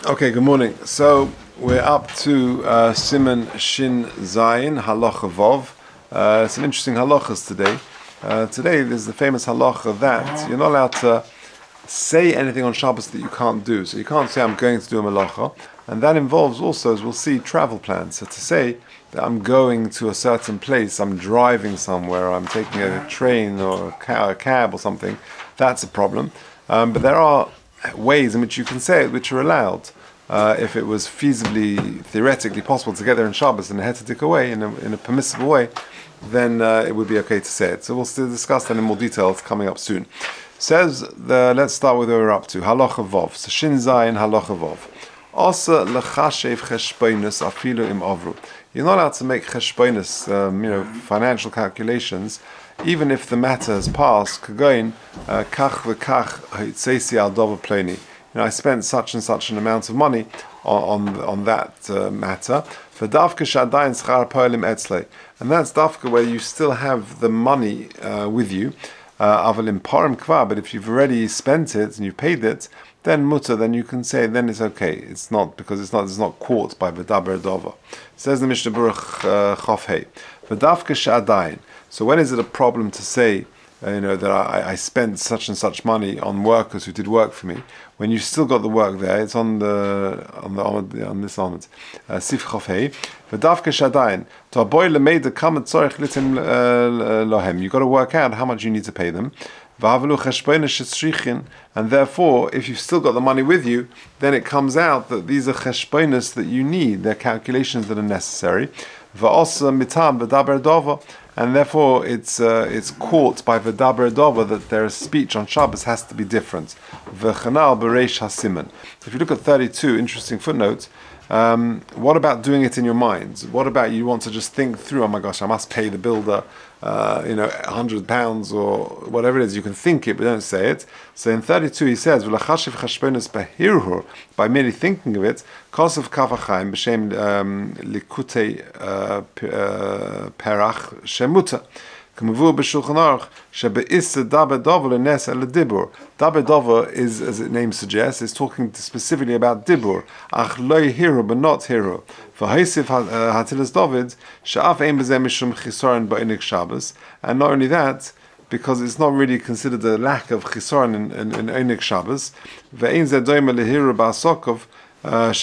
Okay, good morning. So we're up to Siman Shin Zayin Halacha Vov. Some interesting halachas today. Today there's the famous halacha that you're not allowed to say anything on Shabbos that you can't do. So you can't say I'm going to do a malacha, and that involves also, as we'll see, travel plans. So to say that I'm going to a certain place, I'm driving somewhere, I'm taking a train or a cab or something, that's a problem. But there are ways in which you can say it which are allowed. If it was feasibly, theoretically possible to get there in Shabbos in a hetetic way, in a permissible way, then it would be okay to say it. So we'll still discuss that in more detail. It's coming up soon. Let's start with where we're up to. Halacha Vov. So Shin Zayin Halacha Vov. Asa lechashev cheshbonus afilu im avru. You're not allowed to make cheshbonus, financial calculations, even if the matter has passed. Kagoin kach v'kach hitzesi al dover pleni. I spent such and such an amount of money on that matter. For dafka shadayin schar poelim etzlei, and that's dafka where you still have the money with you. Avalim parim kvar, but if you've already spent it and you've paid it, then mutter, then you can say, then it's okay. It's not because it's not caught by v'daber dova. Says the Mishnah Berurah Chof Hei. V'dafka shadayin. So when is it a problem to say, that I spent such and such money on workers who did work for me? When you still got the work there, it's on this element. Sif Chof Hei. V'dafka shadayin. To boy lemeid kamat tzorich litim lohem. You got to work out how much you need to pay them. And therefore, if you've still got the money with you, then it comes out that these are cheshbonos that you need. They're calculations that are necessary. And therefore, it's caught by v'daber dova that their speech on Shabbos has to be different. If you look at 32, interesting footnote. What about doing it in your mind? What about you want to just think through, oh my gosh, I must pay the builder, £100 or whatever it is. You can think it, but don't say it. So in 32 he says, by merely thinking of it, Kosev Kafachayim b'shem likutei perach shemuta. Daber Dover is, as its name suggests, is talking specifically about dibur. Ach loy hero, but not hero. V'haisiv hatilas David she'af ein b'zeh mishum chisoron ba'inuk Shabbos, and not only that, because it's not really considered a lack of chisoron in Einik Shabbos. Ve'ein zeh doime lehiro ba'asokov. That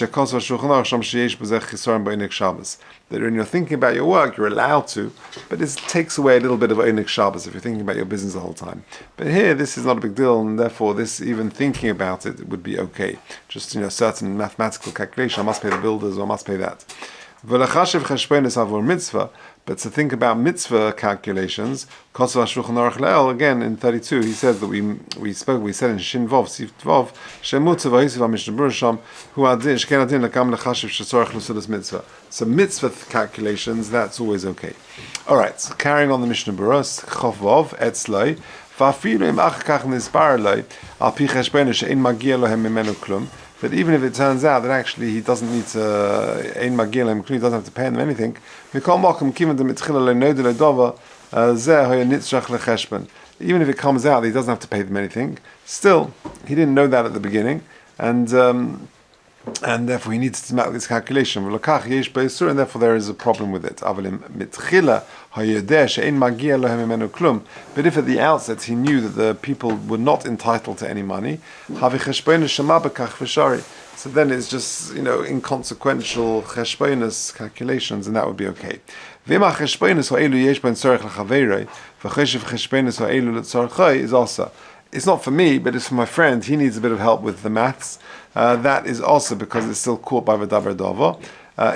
when you're thinking about your work, you're allowed to, but it takes away a little bit of Einik Shabbos if you're thinking about your business the whole time. But here, this is not a big deal, and therefore, this even thinking about it would be okay. Just certain mathematical calculation. I must pay the builders, or I must pay that. But to think about mitzvah calculations, again in 32, he says that we said in Shin Vov, Sif Vov, Shemutza v'hisiv ha-Mishnah Berurah sham, hu adin, sheken adin lekam lechashiv shetzorach l'sudas mitzvah. So mitzvah calculations, that's always okay. Alright, so carrying on the Mishnah Berurah, Chof Vov, etzloi, v'afilu im ach kach nisbar loi, al pi cheshbonu she'ein magia lohem mimenu klum. But even if it turns out that actually he doesn't need to, he doesn't have to pay them anything, even if it comes out that he doesn't have to pay them anything, still, he didn't know that at the beginning, and therefore he needs to make this calculation. And therefore there is a problem with it. But if at the outset he knew that the people were not entitled to any money, so then it's just inconsequential cheshbonos calculations, and that would be okay. Is also. It's not for me, but it's for my friend. He needs a bit of help with the maths. That is also because it's still caught by v'daber dova.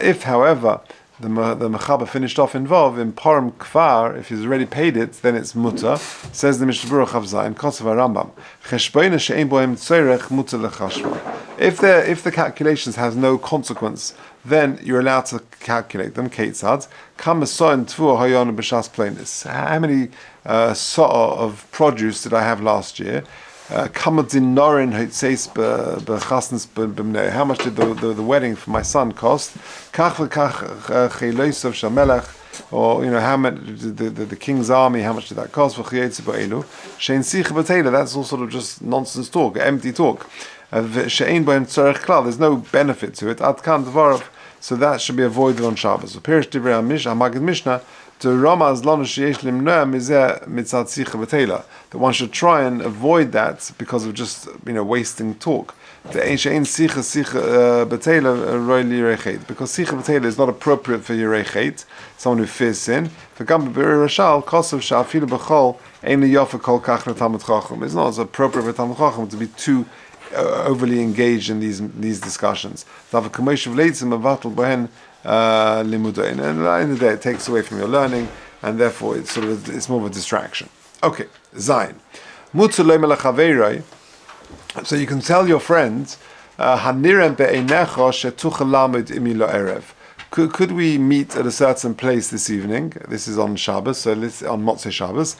If, however, the mechaber finished off involved in parim kvar, if he's already paid it, then it's mutter. Says the Mishnah Berurah Chav Zayin, Kosev Rambam, cheshbonos she'ein bohem tzorech mutter lechashbon. If the calculations has no consequence, then you're allowed to calculate them. Keitzad kam so'en tvu hayon b'shas plainis. How many so'ah of produce did I have last year? How much did the wedding for my son cost? Or how much the king's army? How much did that cost? That's all sort of just nonsense talk, empty talk. She'ein b'hem tzorech klal. There's no benefit to it. Ad kan dvarav. So that should be avoided on Shabbos. So Pirish Divrei HaMagid Mishnah to Ramaz Lanu Sheyesh Limnoah Mizeh Mitzad Sicha V'Teila. That one should try and avoid that because of just wasting talk. Because Sicha V'Teila is not appropriate for Yirei Chet, someone who fears sin. V'gam B'Birei Rashal Kosav Sha'afilu B'Chol Ein Liyofa Kol Kach L'Talmid Chacham. It's not as appropriate for Talmid Chacham to be too overly engaged in these discussions. And at the end of the day, it takes away from your learning, and therefore it's more of a distraction. Okay, Zayin. So you can tell your friends, could we meet at a certain place this evening? This is on Shabbos, so on Motzei Shabbos.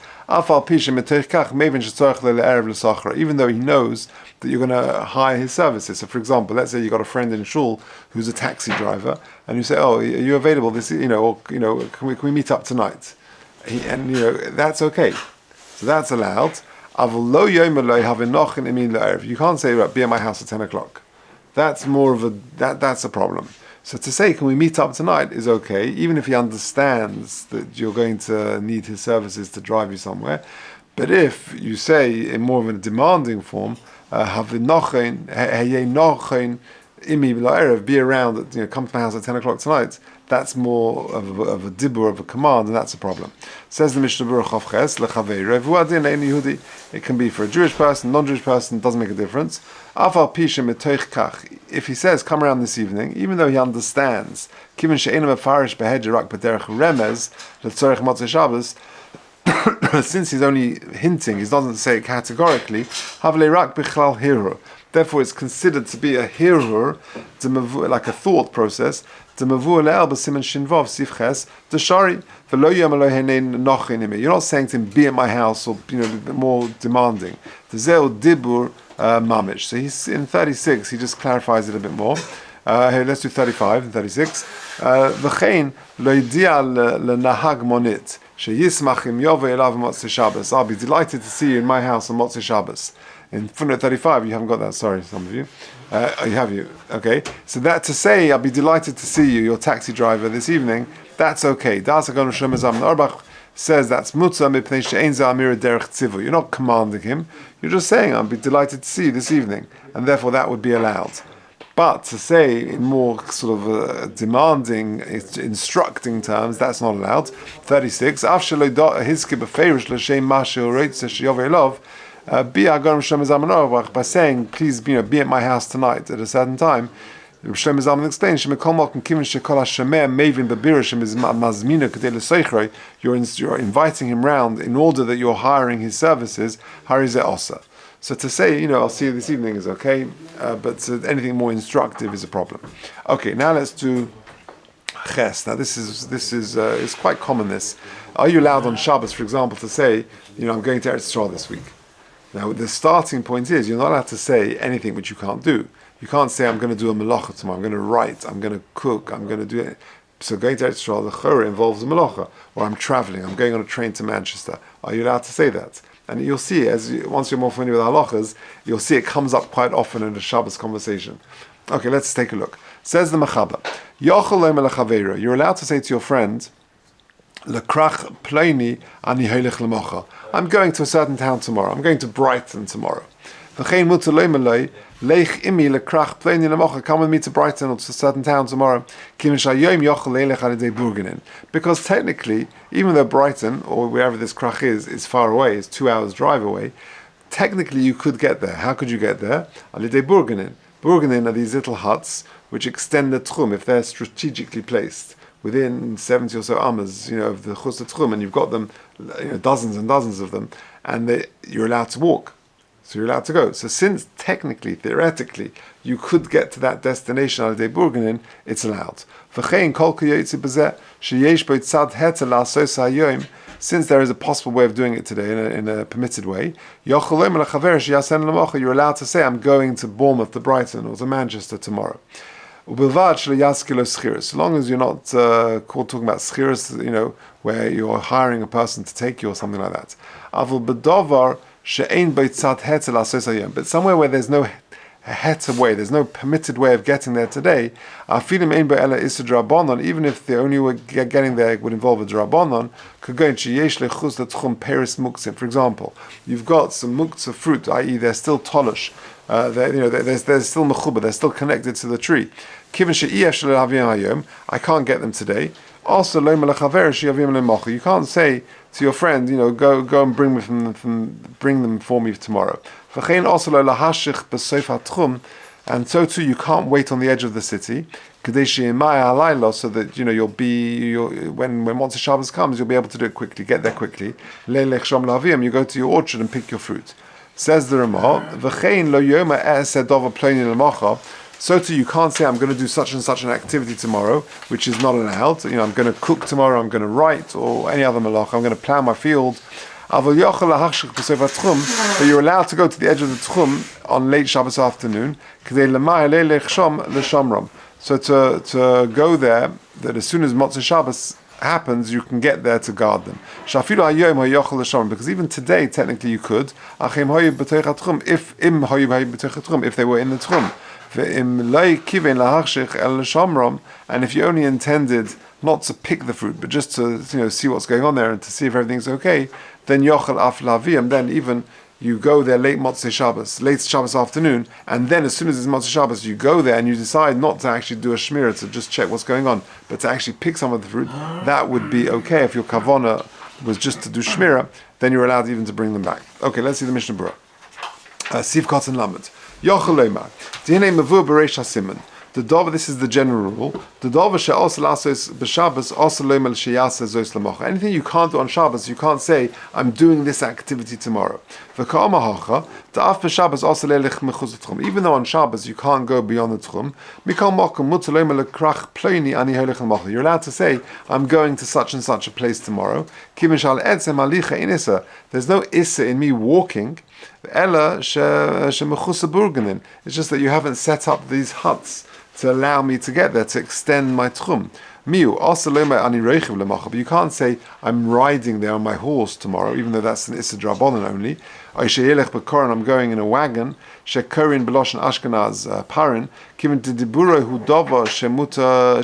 Even though he knows that you're going to hire his services. So, for example, let's say you got a friend in shul who's a taxi driver, and you say, "Oh, are you available this? Can we meet up tonight?" That's okay. So that's allowed. You can't say, "Right, be at my house at 10 o'clock." That's more of that's a problem. So to say, can we meet up tonight is okay, even if he understands that you're going to need his services to drive you somewhere. But if you say in more of a demanding form, be around, come to my house at 10 o'clock tonight, that's more of a dibur, of a command, and that's a problem. Says the Mishnah Berurah of Ches, it can be for a Jewish person, non-Jewish person, doesn't make a difference. If he says, come around this evening, even though he understands, since he's only hinting, he doesn't say it categorically, therefore it's considered to be a hirur, like a thought process. You're not saying to him, be at my house, or more demanding. So he's in 36, he just clarifies it a bit more. Here, let's do 35 and 36. I'll be delighted to see you in my house on Motzei Shabbos. In footnote 35, you haven't got that, sorry, some of you. Okay. So that to say, I'll be delighted to see you, your taxi driver, this evening, that's okay. Orach says that's Mutzah mipnei she'ein ze amira derech tzivu. You're not commanding him, you're just saying, I'll be delighted to see you this evening, and therefore that would be allowed. But to say in more sort of demanding, instructing terms, that's not allowed. 36. By saying, please, be at my house tonight at a certain time. Shlomo Zalman explains, you're inviting him round in order that you're hiring his services. So to say, I'll see you this evening is okay, but anything more instructive is a problem. Okay, now let's do Ches. Now this is it's quite common. This, are you allowed on Shabbos, for example, to say, I'm going to Eretz Yisrael this week? Now the starting point is you're not allowed to say anything which you can't do. You can't say, I'm going to do a melacha tomorrow, I'm going to write, I'm going to cook, I'm going to do it. So going to Eretz Yisrael, the chorah involves a melacha, or I'm traveling, I'm going on a train to Manchester. Are you allowed to say that? And you'll see, once you're more familiar with halachas, you'll see it comes up quite often in a Shabbos conversation. Okay, let's take a look. Says the Mechaber, you're allowed to say to your friend, Lekrach pleini ani hoilech lemocha. I'm going to a certain town tomorrow. I'm going to Brighton tomorrow. V'chein mutar loimeloi leich imi lekrach pleini lemocha. Come with me to Brighton or to a certain town tomorrow. Because technically, even though Brighton or wherever this krach is far away, is 2 hours drive away, technically you could get there. How could you get there? Alidei burgenin. Burgenin are these little huts which extend the tchum if they're strategically placed within 70 or so amas, of the chus tchum, and you've got them, dozens and dozens of them, and you're allowed to walk. So you're allowed to go. So since technically, theoretically, you could get to that destination al burgenin, it's allowed. Since there is a possible way of doing it today in a permitted way, you're allowed to say, I'm going to Bournemouth, to Brighton, or to Manchester tomorrow. So long as you're not talking about schiras, where you're hiring a person to take you or something like that. But somewhere where there's no heta way. There's no permitted way of getting there today. Even if the only way getting there would involve a drabanon, for example, you've got some muktzah fruit, i.e. they're still tolish, they're still mechuba, they're still connected to the tree. I can't get them today. Also, you can't say to your friend, go and bring them for me tomorrow. And so too, you can't wait on the edge of the city, so that when Motzei Shabbos comes, you'll be able to do it quickly, get there quickly. You go to your orchard and pick your fruit. Says the Ramah, so too, you can't say, I'm going to do such and such an activity tomorrow, which is not allowed. I'm going to cook tomorrow, I'm going to write, or any other malach, I'm going to plow my field. But you're allowed to go to the edge of the tchum on late Shabbos afternoon. So to go there, that as soon as Motzei Shabbos happens, you can get there to guard them. Because even today, technically you could, if they were in the tchum. And if you only intended not to pick the fruit, but just to see what's going on there and to see if everything's okay, then yochel af laviyam. Then even you go there late Shabbos afternoon, and then as soon as it's Motzei Shabbos, you go there and you decide not to actually do a shmirah to just check what's going on, but to actually pick some of the fruit. That would be okay. If your kavana was just to do shmirah, then you're allowed even to bring them back. Okay, let's see the Mishnah Berurah. Siv Kotzen Lamed. Yochel Leimar. Dihine Mavur Bereish HaSiman. This is the general rule. Anything you can't do on Shabbos, you can't say, I'm doing this activity tomorrow. Even though on Shabbos you can't go beyond the tchum, you're allowed to say, I'm going to such and such a place tomorrow. There's no issa in me walking. It's just that you haven't set up these huts to allow me to get there, to extend my tchum. But you can't say, I'm riding there on my horse tomorrow, even though that's an issa drabanan only. I'm going in a wagon. Shekorin beloshen Ashkenaz parin. Given to diburo hu dava shemuta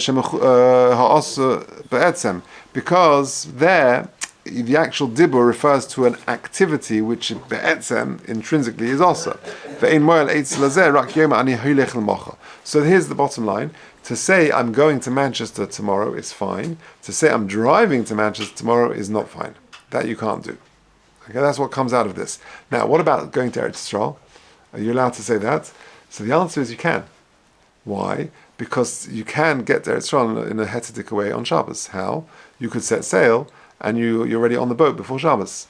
ha'asa be'etzem, because there the actual dibur refers to an activity which be'etzem intrinsically is also. So here's the bottom line. To say I'm going to Manchester tomorrow is fine. To say I'm driving to Manchester tomorrow is not fine. That you can't do. Okay, that's what comes out of this. Now, what about going to Eretz Yisrael? Are you allowed to say that? So the answer is you can. Why? Because you can get to Eretz Yisrael in a hetadik way on Shabbos. How? You could set sail and you're already on the boat before Shabbos.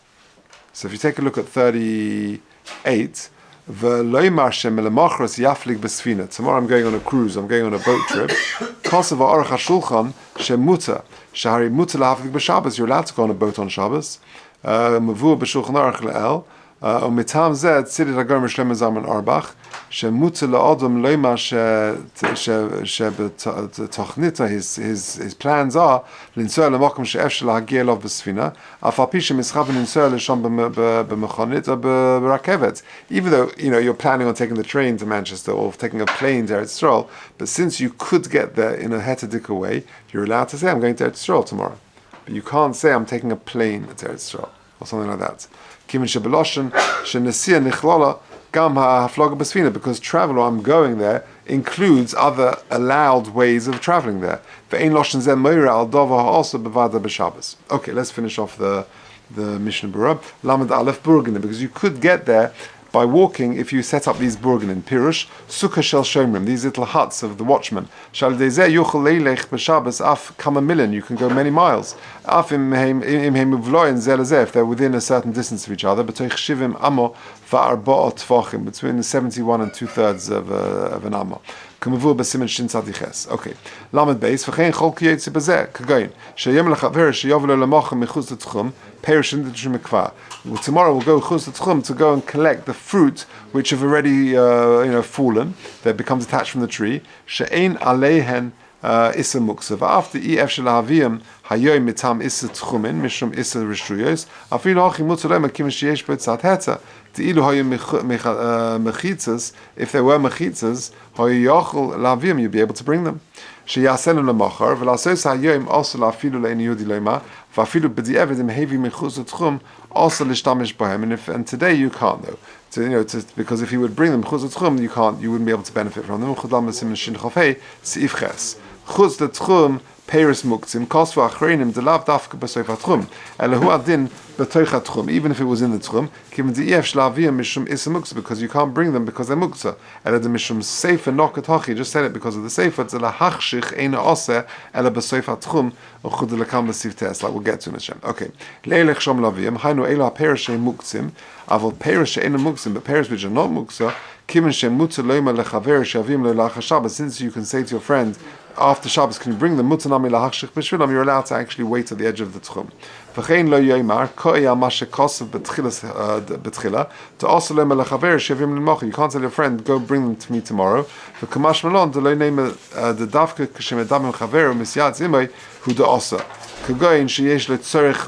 So if you take a look at 38, tomorrow I'm going on a cruise, I'm going on a boat trip. You're allowed to go on a boat on Shabbos. ומיטעם זה צידד הגורם שלמה זלמן אורבך שמותר לאדם לומר שבתוכניתו his plans are לנסוע למקום שאפשר להגיע אליו בספינה אף על פי שמסחב לנסוע לשם במכונית או ברכבת, even though you're planning on taking the train to Manchester or taking a plane to Eretz Yisrael, but since you could get there in a hetadika way, you're allowed to say I'm going to Eretz Yisrael tomorrow, but you can't say I'm taking a plane to Eretz Yisrael or something like that. Because travel, or I'm going there, includes other allowed ways of traveling there. Okay, let's finish off the Mishnah Berurah. Lamed Aleph Burgenin, because you could get there by walking if you set up these burgenin. Pirush, Sukkah Shel Shomrim, these little huts of the watchmen. Shal Dezeh Yuchel Leilech B'Shabbos Af Kama Milen, you can go many miles. Af Im Heim Uvloin Zelazeh, if they're within a certain distance of each other, B'Toich Shivim Amo Va'arba'ot Tvachim, between 71 and 2/3 of an Amo. Kamavur B'Simen Shin Tzadiches. Okay. Lamed Beis, V'chein Chol Ki Yetzi B'Zeh, Kagayin, Sheyem L'Chaver Sheyovelo L'Mochem Mechuz L'Tchum, Perishin D'Tchum Mikvah. Tomorrow we'll go Chuz L'Tchum to go and collect the fruit which have already fallen, that becomes attached from the tree. She'ein Aleihen Issa Muksa. After EF Shalavium, Hayoim Mitam Issa Tchumin, Mishum Issa Rishruyos, Afilu Hachi Mutzalema Kim Shiesh Betzat Heta. Ilu Hayim Mechitzas, if there were Mechitzas, Hayochel Lavium, you'd be able to bring them. Sheyasenu Lemachar, Velasos Hayoim also Lafilu Lein Yudi Lema, Vafilu B'di'evid Im Hevi Mechuz Tchum, also Lishtamish Bohem. And today you can't though. Because if you would bring them Chuz Tchum, you wouldn't be able to benefit from them. Chudlam Sim Shin Chofei, Seif Ches. Chuz Tchum, Peris Muktzim, Kosva Achreinim, the Lav Dafka B'Soif Tchum, Elahu Adin B'Toich Tchum, even if it was in the Tchum, Given the EF Shlaviyah Mishum Issa Muktzah, because you can't bring them because they're Muktzah. Ela the Mishum Sefer Nokat Hachi, just said it because of the Sefer, it's Ela Hachshich Eina Oseh, Ela B'Soif Tchum, or Chud Lekam B'Siv Tes, like we'll get to in Hashem. Okay. Leilech Shom Laviyam, Hainu Ela Perish Muktzim, Avol Perish Eina Muktzim, but Perish which are not Muktzah, Kiven Shem Mutza Loima Lechaver Shavim Leilach Shabbos, since you can say to your friend, after Shabbos, can you bring them? Mutanami lahachshich b'shvilam. You're allowed to actually wait at the edge of the tchum. V'chein lo yoymar ko'ya mashekosav b'tchila to also lema lechaver shavim l'mochi. You can't tell your friend, go bring them to me tomorrow. V'kamash malon de lo name the davka k'shemedam chaver u'misyat zimay hu da osa. K'goyin sheyesh letzorich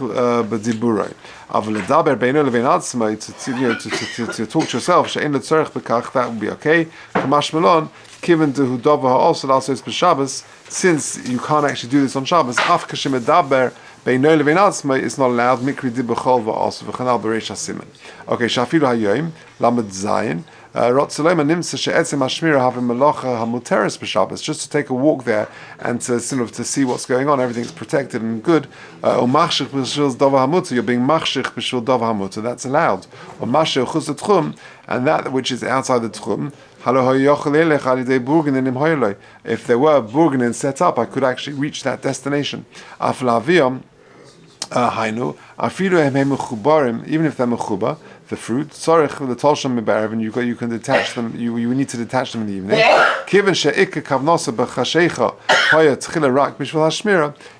b'diburay. Aval ledaber beino levein atzmai to talk to yourself. She'ein letzorich b'kach, that would be okay. Kamash malon. Given to Hudava also is Shabbos, since you can't actually do this on Shabbos, Af Kashim Edaber Beino Levein Atzmai is not allowed. Mikri Dibachol also v'chanal b'reish hasimen. Okay, Shafilu Hayoim Lamed Zayin Rotzalema Nimsa She'etzim Hashmira having Melacha Hamuteres b'Shabbos, just to take a walk there and to sort of to see what's going on. Everything's protected and good. Or Machshich b'Shul Dava Hamuta, you're being Machshich b'Shul Dava Hamuta, that's allowed. Or Mashel Chuz Tchum, and that which is outside the Tchum. If there were burgenin set up, I could actually reach that destination. Even if they're mechuba, the fruit, and you can detach them. You need to detach them in the evening.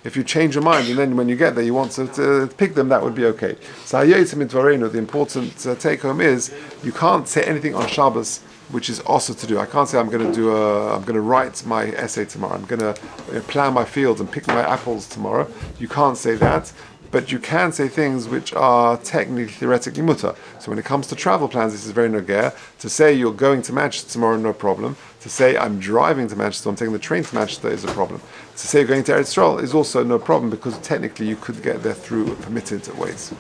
If you change your mind and then when you get there you want to pick them, that would be okay. So the important take home is you can't say anything on Shabbos which is also to do. I can't say I'm going to write my essay tomorrow. I'm going to plow my fields and pick my apples tomorrow. You can't say that, but you can say things which are technically, theoretically mutter. So when it comes to travel plans, this is very nogea. To say you're going to Manchester tomorrow, no problem. To say I'm driving to Manchester, I'm taking the train to Manchester is a problem. To say you're going to Eretz Yisrael is also no problem because technically you could get there through permitted ways.